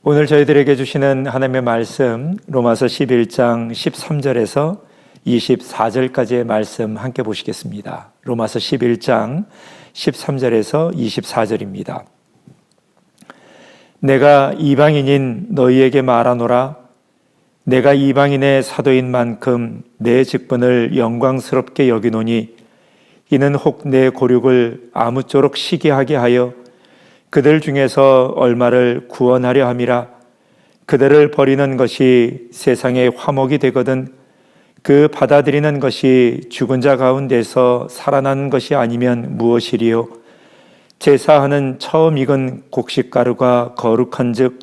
오늘 저희들에게 주시는 하나님의 말씀 로마서 11장 13절에서 24절까지의 말씀 함께 보시겠습니다. 로마서 11장 13절에서 24절입니다. 내가 이방인인 너희에게 말하노라. 내가 이방인의 사도인 만큼 내 직분을 영광스럽게 여기노니 이는 혹 내 고륙을 아무쪼록 시기하게 하여 그들 중에서 얼마를 구원하려 함이라. 그들을 버리는 것이 세상의 화목이 되거든 그 받아들이는 것이 죽은 자 가운데서 살아나는 것이 아니면 무엇이리요. 제사하는 처음 익은 곡식가루가 거룩한 즉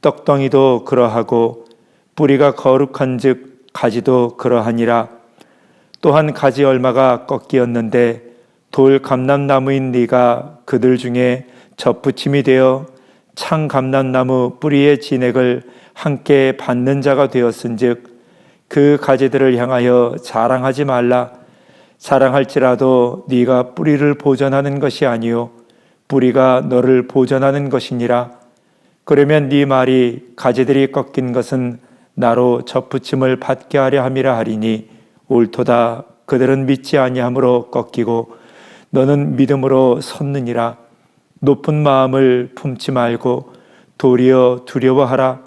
떡덩이도 그러하고 뿌리가 거룩한 즉 가지도 그러하니라. 또한 가지 얼마가 꺾이었는데 돌 감람나무인 네가 그들 중에 젖붙임이 되어 창 감람나무 뿌리의 진액을 함께 받는 자가 되었은즉 그 가지들을 향하여 자랑하지 말라. 자랑할지라도 네가 뿌리를 보전하는 것이 아니요 뿌리가 너를 보전하는 것이니라. 그러면 네 말이 가지들이 꺾인 것은 나로 젖붙임을 받게 하려 함이라 하리니 옳도다. 그들은 믿지 아니함으로 꺾이고 너는 믿음으로 섰느니라. 높은 마음을 품지 말고 도리어 두려워하라.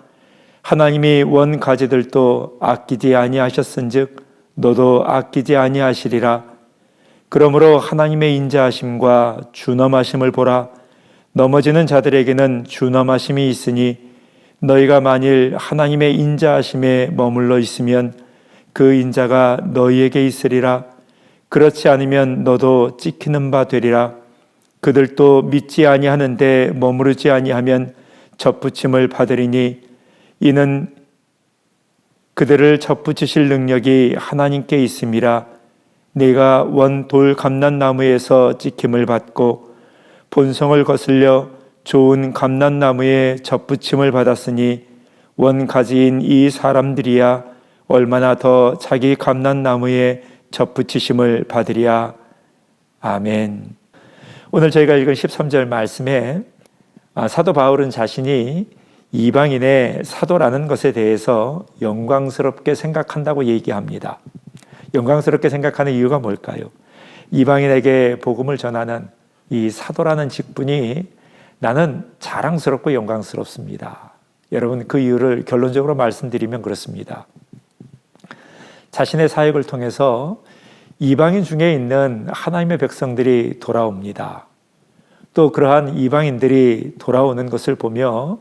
하나님이 원 가지들도 아끼지 아니하셨은즉 너도 아끼지 아니하시리라. 그러므로 하나님의 인자하심과 준엄하심을 보라. 넘어지는 자들에게는 준엄하심이 있으니 너희가 만일 하나님의 인자하심에 머물러 있으면 그 인자가 너희에게 있으리라. 그렇지 않으면 너도 찍히는 바 되리라. 그들도 믿지 아니하는데 머무르지 아니하면 젖붙임을 받으리니 이는 그들을 젖붙이실 능력이 하나님께 있음이라. 네가 원 돌 감람나무에서 찍힘을 받고 본성을 거슬려 좋은 감람나무에 젖붙임을 받았으니 원 가지인 이 사람들이야 얼마나 더 자기 감람나무에 젖붙이심을 받으리야. 아멘. 오늘 저희가 읽은 13절 말씀에 사도 바울은 자신이 이방인의 사도라는 것에 대해서 영광스럽게 생각한다고 얘기합니다. 영광스럽게 생각하는 이유가 뭘까요? 이방인에게 복음을 전하는 이 사도라는 직분이 나는 자랑스럽고 영광스럽습니다. 여러분, 그 이유를 결론적으로 말씀드리면 그렇습니다. 자신의 사역을 통해서 이방인 중에 있는 하나님의 백성들이 돌아옵니다. 또 그러한 이방인들이 돌아오는 것을 보며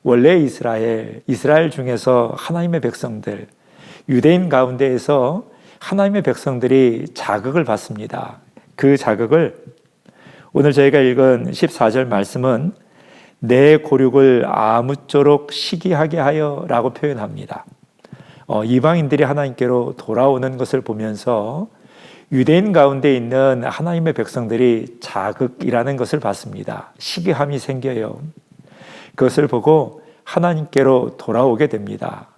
원래 이스라엘 중에서 하나님의 백성들, 유대인 가운데에서 하나님의 백성들이 자극을 받습니다. 그 자극을 오늘 저희가 읽은 14절 말씀은 내 고륙을 아무쪼록 시기하게 하여 라고 표현합니다. 이방인들이 하나님께로 돌아오는 것을 보면서 유대인 가운데 있는 하나님의 백성들이 자극이라는 것을 받습니다. 시기함이 생겨요. 그것을 보고 하나님께로 돌아오게 됩니다.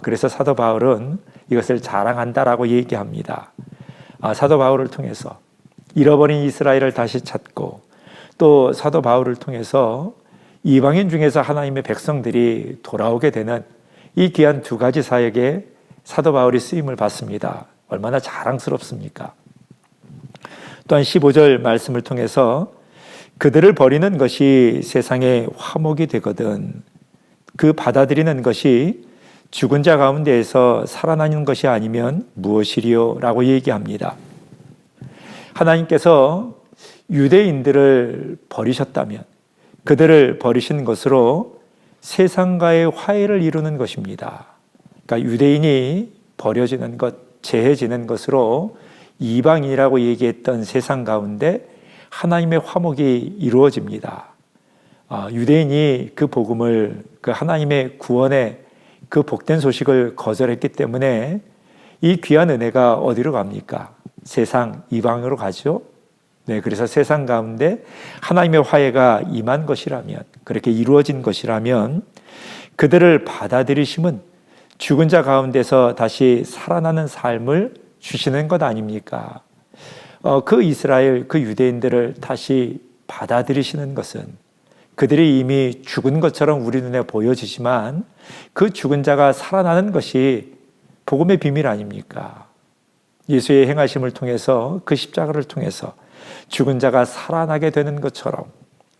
그래서 사도 바울은 이것을 자랑한다라고 얘기합니다. 사도 바울을 통해서 잃어버린 이스라엘을 다시 찾고 또 사도 바울을 통해서 이방인 중에서 하나님의 백성들이 돌아오게 되는 이 귀한 두 가지 사역에 사도 바울이 쓰임을 받습니다. 얼마나 자랑스럽습니까? 또한 15절 말씀을 통해서 그들을 버리는 것이 세상의 화목이 되거든 그 받아들이는 것이 죽은 자 가운데에서 살아나는 것이 아니면 무엇이리요? 라고 얘기합니다. 하나님께서 유대인들을 버리셨다면 그들을 버리신 것으로 세상과의 화해를 이루는 것입니다. 그러니까 유대인이 버려지는 것, 제해지는 것으로 이방인이라고 얘기했던 세상 가운데 하나님의 화목이 이루어집니다. 유대인이 그 복음을, 그 하나님의 구원의 그 복된 소식을 거절했기 때문에 이 귀한 은혜가 어디로 갑니까? 세상 이방으로 가죠. 네, 그래서 세상 가운데 하나님의 화해가 임한 것이라면, 그렇게 이루어진 것이라면 그들을 받아들이심은 죽은 자 가운데서 다시 살아나는 삶을 주시는 것 아닙니까? 그 이스라엘, 그 유대인들을 다시 받아들이시는 것은 그들이 이미 죽은 것처럼 우리 눈에 보여지지만 그 죽은 자가 살아나는 것이 복음의 비밀 아닙니까? 예수의 행하심을 통해서, 그 십자가를 통해서 죽은 자가 살아나게 되는 것처럼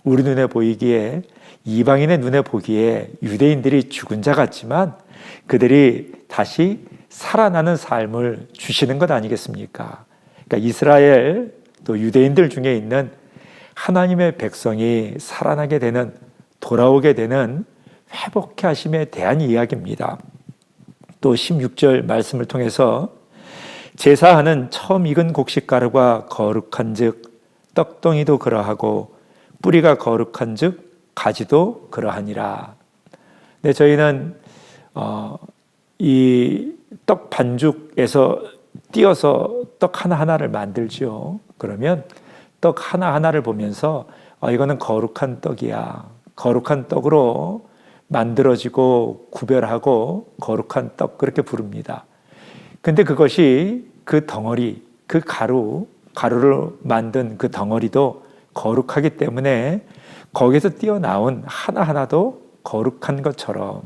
우리 눈에 보이기에, 이방인의 눈에 보기에 유대인들이 죽은 자 같지만 그들이 다시 살아나는 삶을 주시는 것 아니겠습니까? 그러니까 이스라엘 또 유대인들 중에 있는 하나님의 백성이 살아나게 되는, 돌아오게 되는 회복케 하심에 대한 이야기입니다. 또 16절 말씀을 통해서 제사하는 처음 익은 곡식가루가 거룩한 즉 떡덩이도 그러하고 뿌리가 거룩한 즉 가지도 그러하니라. 네, 저희는 이 떡 반죽에서 띄어서 떡 하나하나를 만들죠. 그러면 떡 하나하나를 보면서 이거는 거룩한 떡이야. 거룩한 떡으로 만들어지고 구별하고 거룩한 떡, 그렇게 부릅니다. 근데 그것이 그 덩어리, 그 가루를 만든 그 덩어리도 거룩하기 때문에 거기서 띄어나온 하나하나도 거룩한 것처럼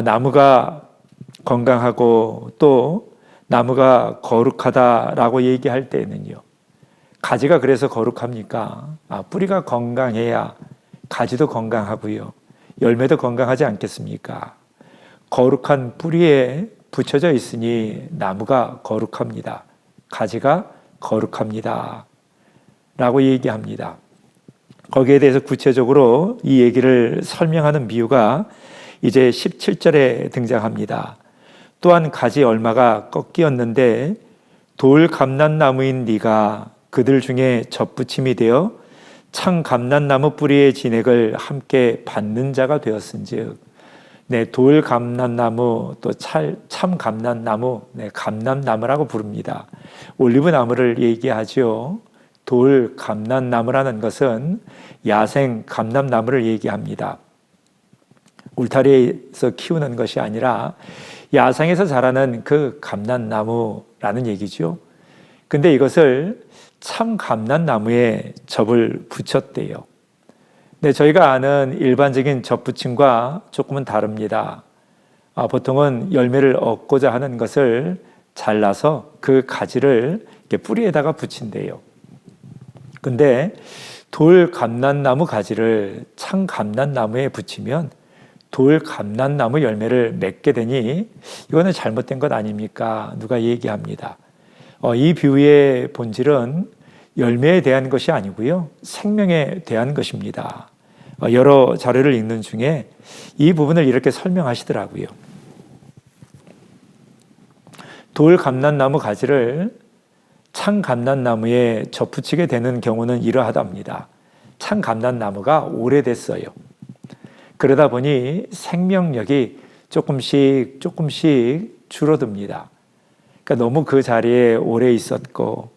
나무가 건강하고 또 나무가 거룩하다라고 얘기할 때는요, 가지가 그래서 거룩합니까? 뿌리가 건강해야 가지도 건강하고요, 열매도 건강하지 않겠습니까? 거룩한 뿌리에 붙여져 있으니 나무가 거룩합니다. 가지가 거룩합니다. 라고 얘기합니다. 거기에 대해서 구체적으로 이 얘기를 설명하는 비유가 이제 17절에 등장합니다. 또한 가지 얼마가 꺾이었는데 돌 감람나무인 네가 그들 중에 젖붙임이 되어 창 감람나무 뿌리의 진액을 함께 받는 자가 되었은즉. 네, 돌 감람나무 또 참 감람나무, 네, 감람나무라고 부릅니다. 올리브 나무를 얘기하죠. 돌 감람나무라는 것은 야생 감람나무를 얘기합니다. 울타리에서 키우는 것이 아니라 야생에서 자라는 그 감람나무라는 얘기죠. 근데 이것을 참 감람나무에 즙을 붙였대요. 네, 저희가 아는 일반적인 젖붙임과 조금은 다릅니다. 보통은 열매를 얻고자 하는 것을 잘라서 그 가지를 이렇게 뿌리에다가 붙인대요. 근데 돌 감람나무 가지를 참 감람나무에 붙이면 돌 감람나무 열매를 맺게 되니 이거는 잘못된 것 아닙니까? 누가 얘기합니다. 이 비유의 본질은 열매에 대한 것이 아니고요, 생명에 대한 것입니다. 여러 자료를 읽는 중에 이 부분을 이렇게 설명하시더라고요. 돌 감람나무 가지를 창 감람나무에 접붙이게 되는 경우는 이러하답니다. 창 감람나무가 오래됐어요. 그러다 보니 생명력이 조금씩 줄어듭니다. 그러니까 너무 그 자리에 오래 있었고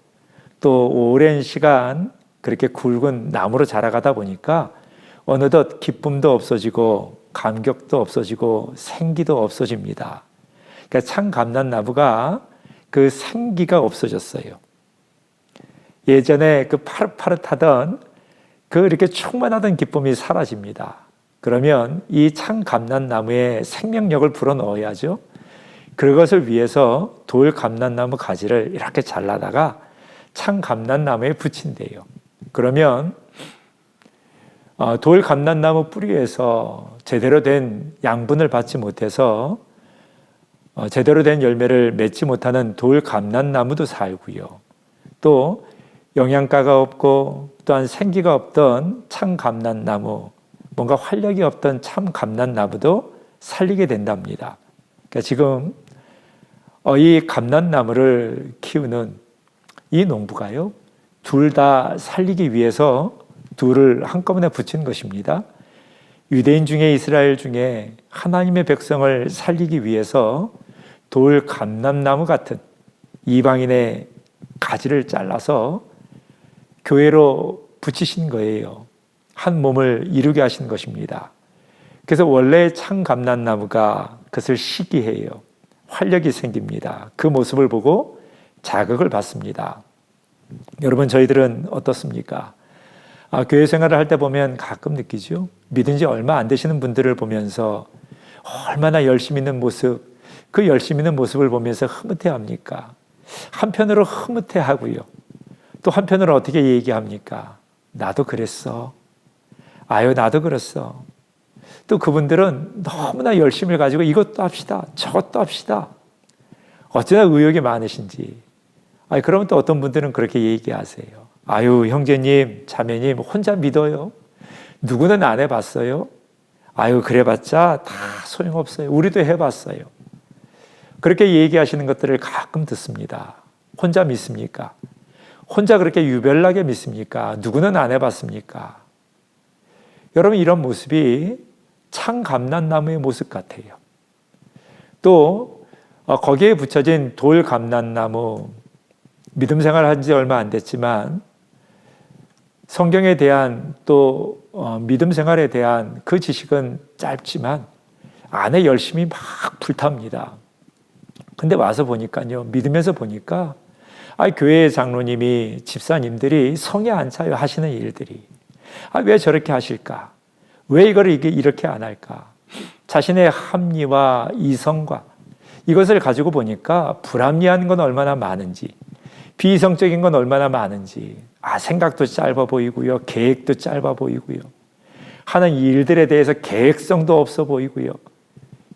또 오랜 시간 그렇게 굵은 나무로 자라가다 보니까 어느덧 기쁨도 없어지고 감격도 없어지고 생기도 없어집니다. 그러니까 참 감람나무가 그 생기가 없어졌어요. 예전에 그 파릇파릇하던 그 이렇게 충만하던 기쁨이 사라집니다. 그러면 이 참 감람나무에 생명력을 불어넣어야죠. 그것을 위해서 돌 감람나무 가지를 이렇게 잘라다가 참 감람나무에 붙인대요. 그러면 돌 감람나무 뿌리에서 제대로 된 양분을 받지 못해서 제대로 된 열매를 맺지 못하는 돌 감람나무도 살고요. 또 영양가가 없고 또한 생기가 없던 참 감람나무, 뭔가 활력이 없던 참 감람나무도 살리게 된답니다. 그러니까 지금 이 감람나무를 키우는 이 농부가요, 둘 다 살리기 위해서 둘을 한꺼번에 붙인 것입니다. 유대인 중에 이스라엘 중에 하나님의 백성을 살리기 위해서 돌 감람나무 같은 이방인의 가지를 잘라서 교회로 붙이신 거예요. 한 몸을 이루게 하신 것입니다. 그래서 원래 참 감람나무가 그것을 시기해요. 활력이 생깁니다. 그 모습을 보고 자극을 받습니다. 여러분, 저희들은 어떻습니까? 교회 생활을 할 때 보면 가끔 느끼죠. 믿은 지 얼마 안 되시는 분들을 보면서 얼마나 열심히 있는 모습, 그 열심히 있는 모습을 보면서 흐뭇해합니까? 한편으로 흐뭇해하고요. 또 한편으로 어떻게 얘기합니까? 나도 그랬어. 아유, 나도 그랬어. 또 그분들은 너무나 열심을 가지고 이것도 합시다, 저것도 합시다. 어쩌나 의욕이 많으신지. 그러면 또 어떤 분들은 그렇게 얘기하세요. 아유, 형제님, 자매님, 혼자 믿어요? 누구는 안 해봤어요? 아유, 그래봤자 다 소용없어요. 우리도 해봤어요. 그렇게 얘기하시는 것들을 가끔 듣습니다. 혼자 믿습니까? 혼자 그렇게 유별나게 믿습니까? 누구는 안 해봤습니까? 여러분, 이런 모습이 참 감람나무의 모습 같아요. 또 거기에 붙여진 돌 감람나무, 믿음 생활 한 지 얼마 안 됐지만 성경에 대한 또 믿음 생활에 대한 그 지식은 짧지만 안에 열심히 막 불탑니다. 근데 와서 보니까요, 믿으면서 보니까 교회 장로님이, 집사님들이 성에 안 차요 하시는 일들이 왜 저렇게 하실까? 왜 이걸 이렇게 안 할까? 자신의 합리와 이성과 이것을 가지고 보니까 불합리한 건 얼마나 많은지, 비이성적인 건 얼마나 많은지, 생각도 짧아 보이고요, 계획도 짧아 보이고요, 하는 일들에 대해서 계획성도 없어 보이고요.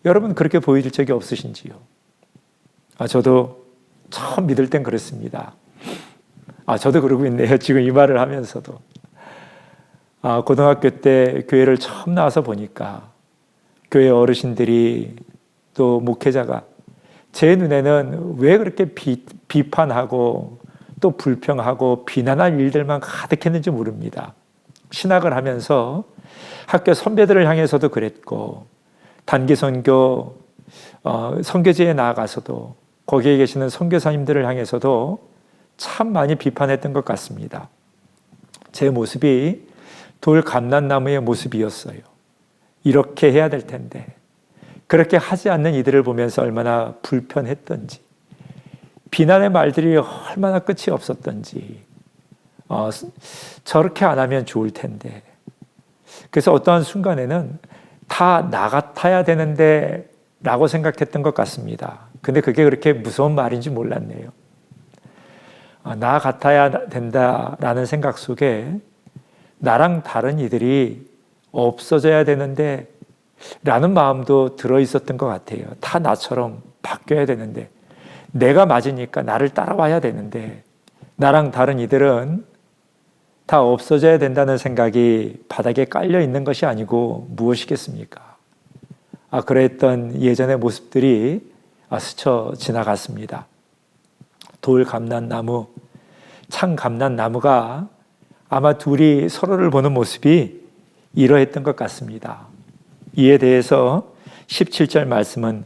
여러분, 그렇게 보여질 적이 없으신지요? 저도 처음 믿을 땐 그랬습니다. 저도 그러고 있네요. 지금 이 말을 하면서도. 고등학교 때 교회를 처음 나와서 보니까 교회 어르신들이 또 목회자가 제 눈에는 왜 그렇게 비판하고 또 불평하고 비난할 일들만 가득했는지 모릅니다. 신학을 하면서 학교 선배들을 향해서도 그랬고, 단기 선교, 선교지에 나아가서도 거기에 계시는 선교사님들을 향해서도 참 많이 비판했던 것 같습니다. 제 모습이 돌 감람나무의 모습이었어요. 이렇게 해야 될 텐데, 그렇게 하지 않는 이들을 보면서 얼마나 불편했던지, 비난의 말들이 얼마나 끝이 없었던지, 저렇게 안 하면 좋을 텐데. 그래서 어떠한 순간에는 다 나 같아야 되는데 라고 생각했던 것 같습니다. 근데 그게 그렇게 무서운 말인지 몰랐네요. 나 같아야 된다라는 생각 속에 나랑 다른 이들이 없어져야 되는데 라는 마음도 들어 있었던 것 같아요. 다 나처럼 바뀌어야 되는데, 내가 맞으니까 나를 따라와야 되는데 나랑 다른 이들은 다 없어져야 된다는 생각이 바닥에 깔려 있는 것이 아니고 무엇이겠습니까? 그랬던 예전의 모습들이 스쳐 지나갔습니다. 돌 감람나무, 창 감람나무가 아마 둘이 서로를 보는 모습이 이러했던 것 같습니다. 이에 대해서 17절 말씀은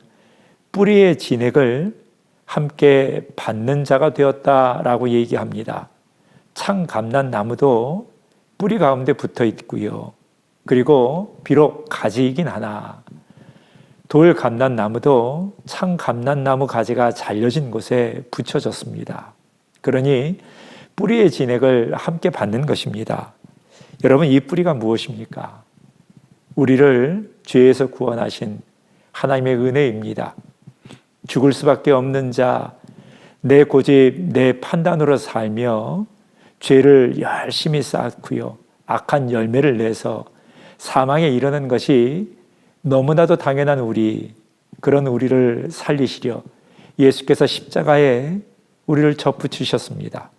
뿌리의 진액을 함께 받는 자가 되었다라고 얘기합니다. 창 감람나무도 뿌리 가운데 붙어 있고요. 그리고 비록 가지이긴 하나 돌 감람나무도 창 감람나무 가지가 잘려진 곳에 붙여졌습니다. 그러니 뿌리의 진액을 함께 받는 것입니다. 여러분, 이 뿌리가 무엇입니까? 우리를 죄에서 구원하신 하나님의 은혜입니다. 죽을 수밖에 없는 자, 내 고집, 내 판단으로 살며 죄를 열심히 쌓고요, 악한 열매를 내서 사망에 이르는 것이 너무나도 당연한 그런 우리를 살리시려 예수께서 십자가에 우리를 접붙이셨습니다.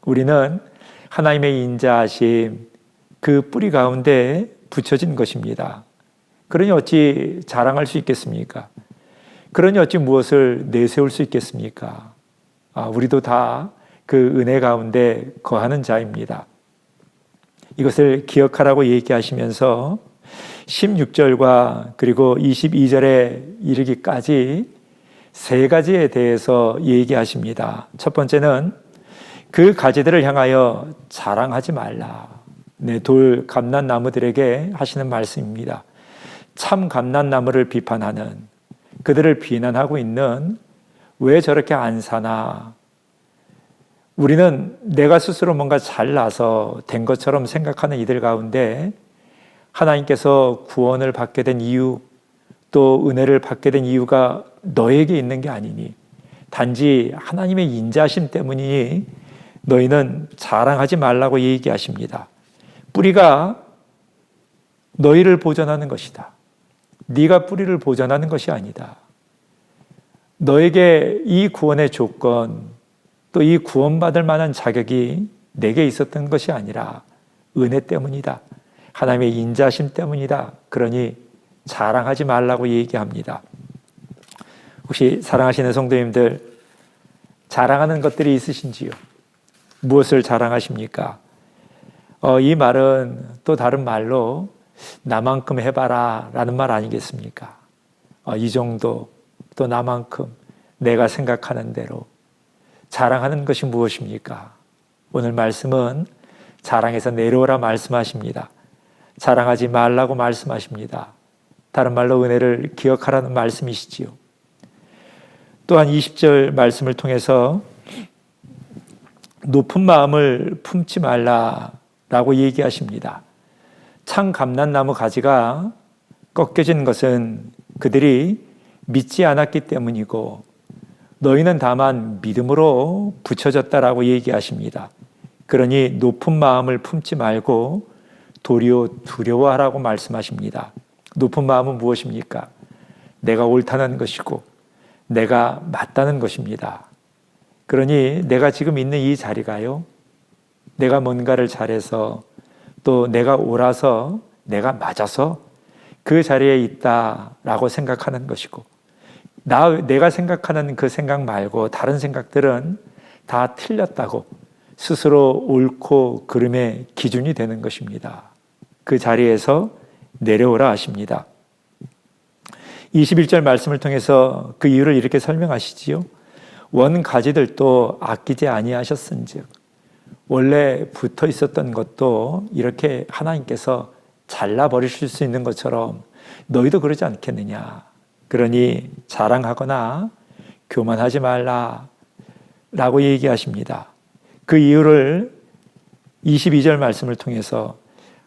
우리는 하나님의 인자하심, 그 뿌리 가운데 붙여진 것입니다. 그러니 어찌 자랑할 수 있겠습니까? 그러니 어찌 무엇을 내세울 수 있겠습니까? 우리도 다 그 은혜 가운데 거하는 자입니다. 이것을 기억하라고 얘기하시면서 16절과 그리고 22절에 이르기까지 세 가지에 대해서 얘기하십니다. 첫 번째는 그 가지들을 향하여 자랑하지 말라. 돌 감람나무들에게 하시는 말씀입니다. 참 감람나무를 비판하는, 그들을 비난하고 있는 왜 저렇게 안 사나, 우리는 내가 스스로 뭔가 잘나서 된 것처럼 생각하는 이들 가운데 하나님께서 구원을 받게 된 이유, 또 은혜를 받게 된 이유가 너에게 있는 게 아니니 단지 하나님의 인자심 때문이니 너희는 자랑하지 말라고 얘기하십니다. 뿌리가 너희를 보존하는 것이다. 네가 뿌리를 보존하는 것이 아니다. 너에게 이 구원의 조건, 또 이 구원받을 만한 자격이 내게 있었던 것이 아니라 은혜 때문이다. 하나님의 인자심 때문이다. 그러니 자랑하지 말라고 얘기합니다. 혹시 사랑하시는 성도님들, 자랑하는 것들이 있으신지요? 무엇을 자랑하십니까? 이 말은 또 다른 말로 나만큼 해봐라 라는 말 아니겠습니까? 이 정도, 또 나만큼 내가 생각하는 대로 자랑하는 것이 무엇입니까? 오늘 말씀은 자랑해서 내려오라 말씀하십니다. 자랑하지 말라고 말씀하십니다. 다른 말로 은혜를 기억하라는 말씀이시지요. 또한 20절 말씀을 통해서 높은 마음을 품지 말라라고 얘기하십니다. 창 감람나무 가지가 꺾여진 것은 그들이 믿지 않았기 때문이고 너희는 다만 믿음으로 붙여졌다라고 얘기하십니다. 그러니 높은 마음을 품지 말고 도리어 두려워하라고 말씀하십니다. 높은 마음은 무엇입니까? 내가 옳다는 것이고 내가 맞다는 것입니다. 그러니 내가 지금 있는 이 자리가요, 내가 뭔가를 잘해서 또 내가 옳아서 내가 맞아서 그 자리에 있다라고 생각하는 것이고 내가 생각하는 그 생각 말고 다른 생각들은 다 틀렸다고 스스로 옳고 그름의 기준이 되는 것입니다. 그 자리에서 내려오라 하십니다. 21절 말씀을 통해서 그 이유를 이렇게 설명하시지요. 원 가지들도 아끼지 아니하셨은즉, 원래 붙어 있었던 것도 이렇게 하나님께서 잘라버리실 수 있는 것처럼 너희도 그러지 않겠느냐. 그러니 자랑하거나 교만하지 말라 라고 얘기하십니다. 그 이유를 22절 말씀을 통해서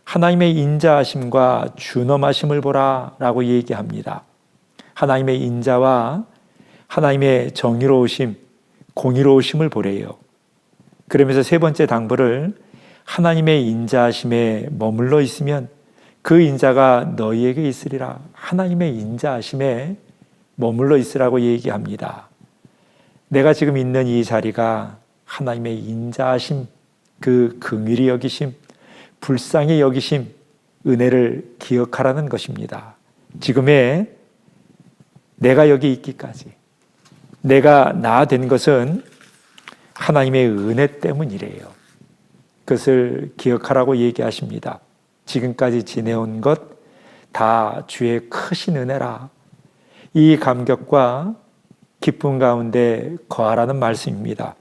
하나님의 인자하심과 준엄하심을 보라 라고 얘기합니다. 하나님의 인자와 하나님의 정의로우심, 공의로우심을 보래요. 그러면서 세 번째 당부를 하나님의 인자하심에 머물러 있으면 그 인자가 너희에게 있으리라. 하나님의 인자하심에 머물러 있으라고 얘기합니다. 내가 지금 있는 이 자리가 하나님의 인자하심, 그 긍휼히 여기심, 불쌍히 여기심, 은혜를 기억하라는 것입니다. 지금의 내가 여기 있기까지 내가 나 된 것은 하나님의 은혜 때문이래요. 그것을 기억하라고 얘기하십니다. 지금까지 지내온 것 다 주의 크신 은혜라. 이 감격과 기쁨 가운데 거하라는 말씀입니다.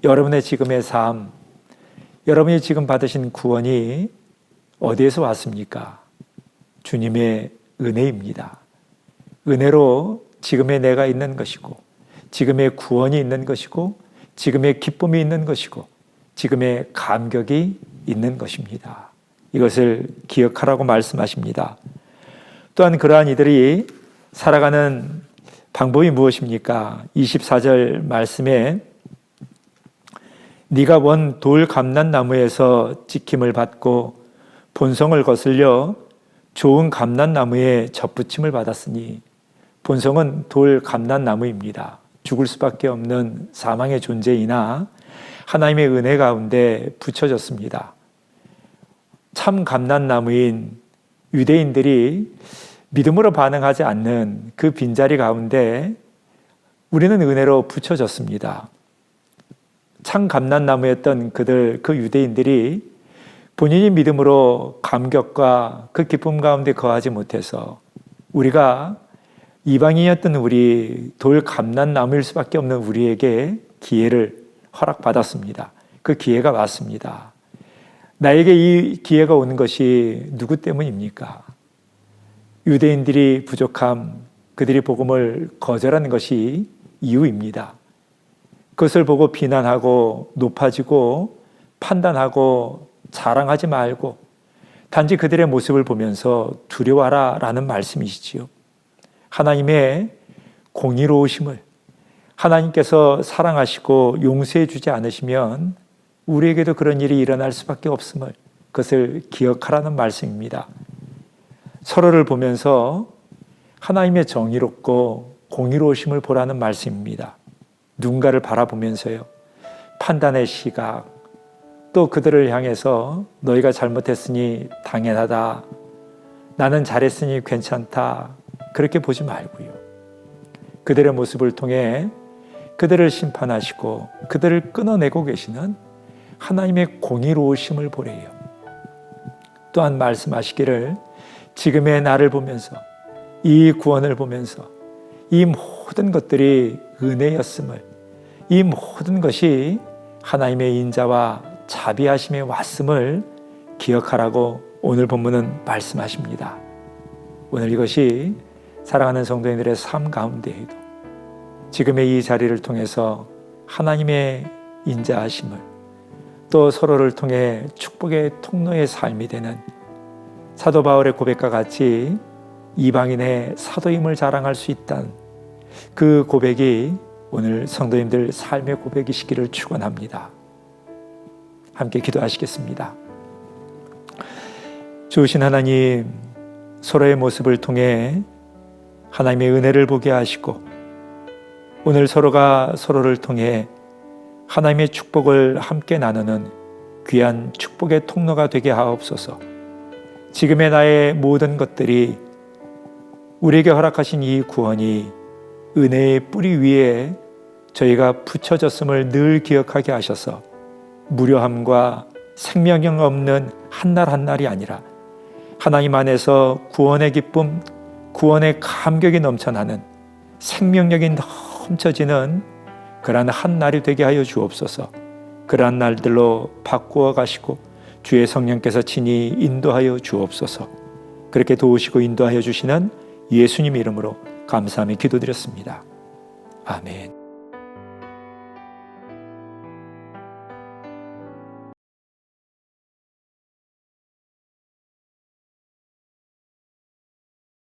여러분의 지금의 삶, 여러분이 지금 받으신 구원이 어디에서 왔습니까? 주님의 은혜입니다. 은혜로 지금의 내가 있는 것이고, 지금의 구원이 있는 것이고, 지금의 기쁨이 있는 것이고, 지금의 감격이 있는 것입니다. 이것을 기억하라고 말씀하십니다. 또한 그러한 이들이 살아가는 방법이 무엇입니까? 24절 말씀에 네가 원 돌 감람나무에서 찍힘을 받고 본성을 거슬려 좋은 감람나무에 접붙임을 받았으니, 본성은 돌 감람나무입니다. 죽을 수밖에 없는 사망의 존재이나 하나님의 은혜 가운데 붙여졌습니다. 참 감람나무인 유대인들이 믿음으로 반응하지 않는 그 빈자리 가운데 우리는 은혜로 붙여졌습니다. 참 감람나무였던 그 유대인들이 본인이 믿음으로 감격과 그 기쁨 가운데 거하지 못해서 우리가 이방인이었던 우리 돌 감람나무일 수밖에 없는 우리에게 기회를 허락받았습니다. 그 기회가 왔습니다. 나에게 이 기회가 오는 것이 누구 때문입니까? 유대인들이 부족함, 그들이 복음을 거절하는 것이 이유입니다. 그것을 보고 비난하고 높아지고 판단하고 자랑하지 말고 단지 그들의 모습을 보면서 두려워하라 라는 말씀이시지요. 하나님의 공의로우심을, 하나님께서 사랑하시고 용서해 주지 않으시면 우리에게도 그런 일이 일어날 수밖에 없음을, 그것을 기억하라는 말씀입니다. 서로를 보면서 하나님의 정의롭고 공의로우심을 보라는 말씀입니다. 누군가를 바라보면서요, 판단의 시각, 또 그들을 향해서 너희가 잘못했으니 당연하다, 나는 잘했으니 괜찮다, 그렇게 보지 말고요, 그들의 모습을 통해 그들을 심판하시고 그들을 끊어내고 계시는 하나님의 공의로우심을 보래요. 또한 말씀하시기를 지금의 나를 보면서, 이 구원을 보면서 이 모든 것들이 은혜였음을, 이 모든 것이 하나님의 인자와 자비하심에 왔음을 기억하라고 오늘 본문은 말씀하십니다. 오늘 이것이 사랑하는 성도님들의 삶 가운데에도 지금의 이 자리를 통해서 하나님의 인자하심을, 또 서로를 통해 축복의 통로의 삶이 되는 사도 바울의 고백과 같이 이방인의 사도임을 자랑할 수 있다는 그 고백이 오늘 성도님들 삶의 고백이시기를 축원합니다. 함께 기도하시겠습니다. 주신 하나님, 서로의 모습을 통해 하나님의 은혜를 보게 하시고 오늘 서로가 서로를 통해 하나님의 축복을 함께 나누는 귀한 축복의 통로가 되게 하옵소서. 지금의 나의 모든 것들이, 우리에게 허락하신 이 구원이 은혜의 뿌리 위에 저희가 붙여졌음을 늘 기억하게 하셔서 무료함과 생명력 없는 한날 한날이 아니라 하나님 안에서 구원의 기쁨, 구원의 감격이 넘쳐나는 생명력이 넘쳐지는 그러한 한날이 되게 하여 주옵소서. 그러한 날들로 바꾸어 가시고 주의 성령께서 친히 인도하여 주옵소서. 그렇게 도우시고 인도하여 주시는 예수님 이름으로 감사하며 기도드렸습니다. 아멘.